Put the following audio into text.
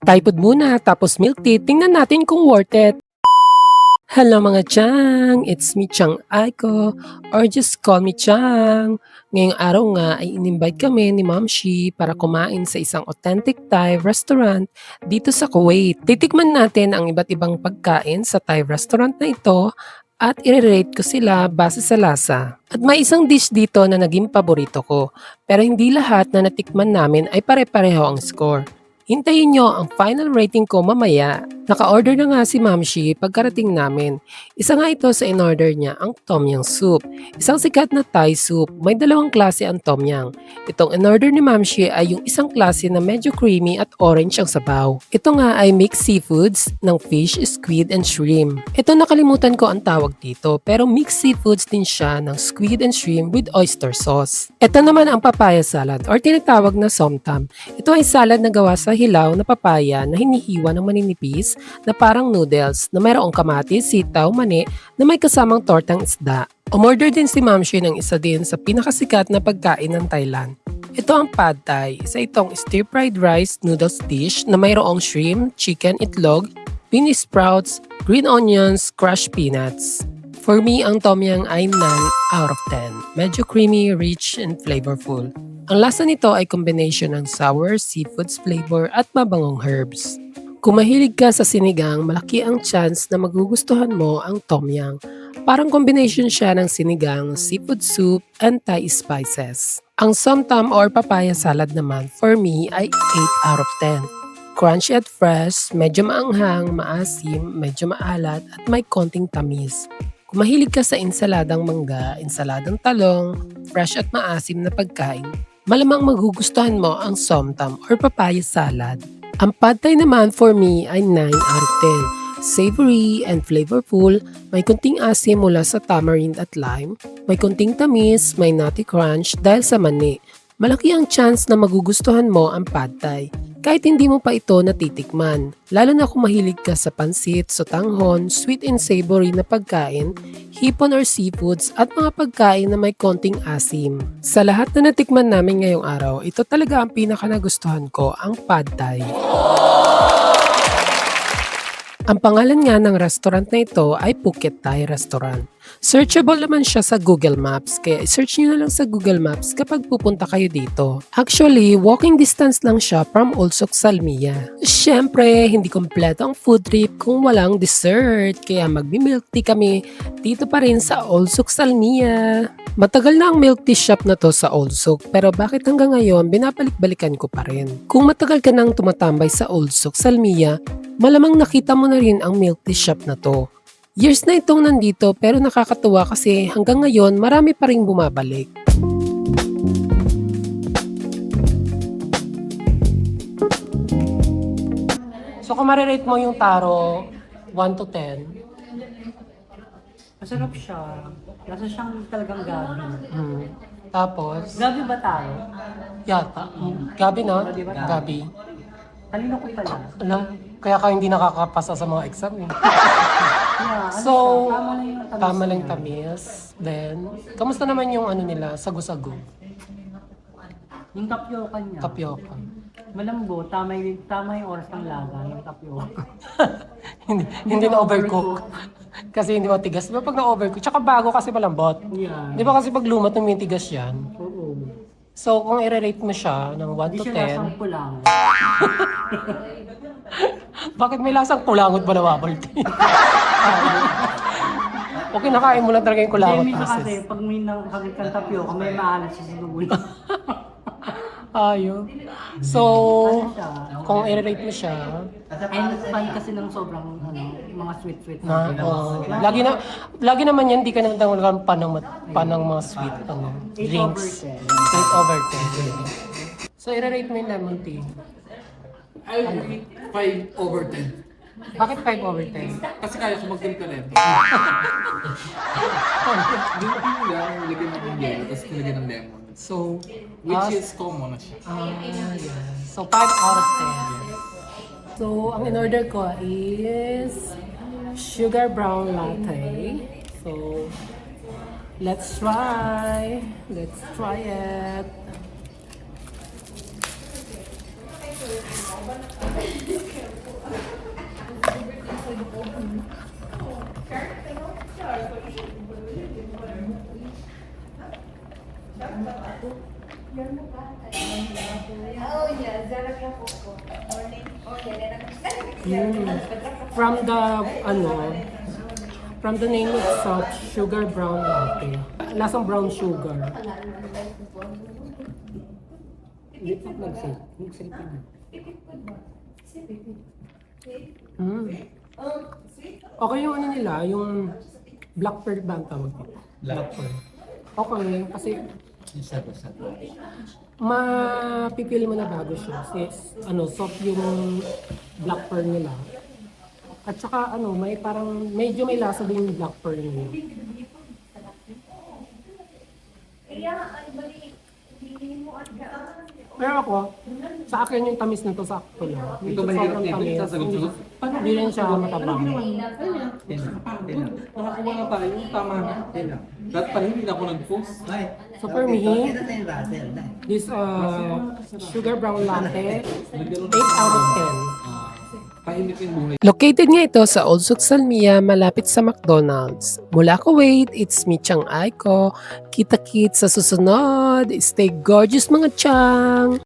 Thai food muna, tapos milk tea. Tingnan natin kung worth it. Hello mga Chang! It's me Chang Aiko, or just call me Chang. Ngayong araw nga ay in-invite kami ni Ma'am Shi para kumain sa isang authentic Thai restaurant dito sa Kuwait. Titikman natin ang iba't ibang pagkain sa Thai restaurant na ito at i-rate ko sila base sa lasa. At may isang dish dito na naging paborito ko, pero hindi lahat na natikman namin ay pare-pareho ang score. Hintayin nyo ang final rating ko mamaya. Naka-order na nga si Ma'am Shi pagkarating namin. Isa nga ito sa in-order niya, ang Tom Yum Soup. Isang sikat na Thai soup. May dalawang klase ang Tom Yum. Itong in-order ni Ma'am Shi ay yung isang klase na medyo creamy at orange ang sabaw. Ito nga ay mixed seafoods ng fish, squid, and shrimp. Ito nakalimutan ko ang tawag dito, pero mixed seafoods din siya ng squid and shrimp with oyster sauce. Ito naman ang papaya salad or tinatawag na somtam. Ito ay salad na gawa sa hilaw na papaya na hinihiwa ng maninipis na parang noodles na mayroong kamatis, sitaw, mani na may kasamang tortang isda. Umorder din si Ma'am Shi ng isa din sa pinakasikat na pagkain ng Thailand. Ito ang Pad Thai, isa itong stir-fried rice noodles dish na mayroong shrimp, chicken, itlog, bean sprouts, green onions, crushed peanuts. For me, ang Tom Yum ay 9 out of 10. Medyo creamy, rich, and flavorful. Ang lasa nito ay combination ng sour, seafoods flavor at mabangong herbs. Kung mahilig ka sa sinigang, malaki ang chance na magugustuhan mo ang Tom Yum. Parang combination siya ng sinigang, seafood soup, and Thai spices. Ang somtam or papaya salad naman, for me, ay 8 out of 10. Crunchy at fresh, medyo maanghang, maasim, medyo maalat, at may konting tamis. Kung mahilig ka sa ensaladang mangga, ensaladang talong, fresh at maasim na pagkain, malamang magugustuhan mo ang somtam or papaya salad. Ang Pad Thai naman for me ay 9 out of 10. Savory and flavorful, may kunting asim mula sa tamarind at lime, may kunting tamis, may nutty crunch dahil sa mani. Malaki ang chance na magugustuhan mo ang Pad Thai. Kahit hindi mo pa ito natitikman, lalo na kung mahilig ka sa pansit, sotanghon, sweet and savory na pagkain, hipon or seafoods at mga pagkain na may konting asim. Sa lahat na natikman namin ngayong araw, ito talaga ang pinaka nagustuhan ko, ang Pad Thai. Ang pangalan nga ng restaurant na ito ay Phuket Thai Restaurant. Searchable naman siya sa Google Maps, kaya search nyo na lang sa Google Maps kapag pupunta kayo dito. Actually, walking distance lang siya from Olsok Salmiya. Siyempre, hindi kompleto ang food trip kung walang dessert, kaya magbi-milk tea kami dito pa rin sa Olsok Salmiya. Matagal na ang milk tea shop na to sa Olsok, pero bakit hanggang ngayon binabalik-balikan ko pa rin? Kung matagal ka nang tumatambay sa Olsok Salmiya, malamang nakita mo na rin ang milk tea shop na to. Years na itong nandito pero nakakatuwa kasi hanggang ngayon marami pa rin bumabalik. So kung marirate mo yung taro 1 to 10, Masarap siya. Lasa siyang talagang gabi. tapos Gabi ba tayo? yata, gabi na? Gabi. Talino ko pala. Ala, kaya ka hindi nakakapasa sa mga exam eh. Yeah, So, siya? Tama lang yung tamis tama lang niya. tamis. Then, kamusta naman yung ano nila, sagu-sagu, Yung tapioca niya. tapioca? Malambot. Tama yung oras ng laga. Yung tapioca. hindi na overcook. Kasi hindi matigas. Diba pag na-overcook? Tsaka bago kasi malambot. Yeah. Di ba kasi pag luma, tumitigas yan? Oo. So, kung i-rate mo siya ng 1 Hindi to siya lasang 10, pulang. bakit may lasang kulangot ba na bubble tea? Okay, nakain mo lang talaga yung kulangot Hindi, minsan kasi process. pag may nakakit kang tapioca, may maalat siya sa dugo. Ayun. So, Ano siya? kung i-rate mo siya, And fan kasi ng sobrang mga sweet-sweet na, lagi naman yan, di ka naman tanggol panang mga sweet, 8 drinks. over 10. 8 over 10. So, i-rate mo yung lemon tea. I rate 5 over 10. Bakit 5 over 10? Kasi kaya ko magtimpla lemon. Hindi mo pinula, lagyan mo ng yelo, tapos nilagyan ng lemon. So, Which is common na siya. yeah. So, 5 out of 10. So, ang in-order ko is sugar brown latte. So, let's try. Let's try it. From the, from the name itself, sugar brown latte. Lasang brown sugar. Hindi pa nag-save. Okay yung ano nila, yung black pearl ba ang tawag dito? Black pearl. Okay, kasi mapipili mo na bago siya. Kasi soft yung black pearl nila. At saka may parang, medyo may lasa din yung black pearl nila. Pero ako, sa akin yung tamis nito sakto lang. Hindi Ito ba siya yung sobrang table? tamis. Sasagot Hindi, mo? hindi rin siya matabang. Nakakuha na tayo. Tama na. Dapat pala hindi na ako nag-post. So for me, this sugar brown latte, 8 out of 10. Painit yung buhay. Located nga ito sa Old Salmia, malapit sa McDonald's. Mula Kuwait, it's me, Chang Aiko. Kita-kits sa susunod. Stay gorgeous mga chang!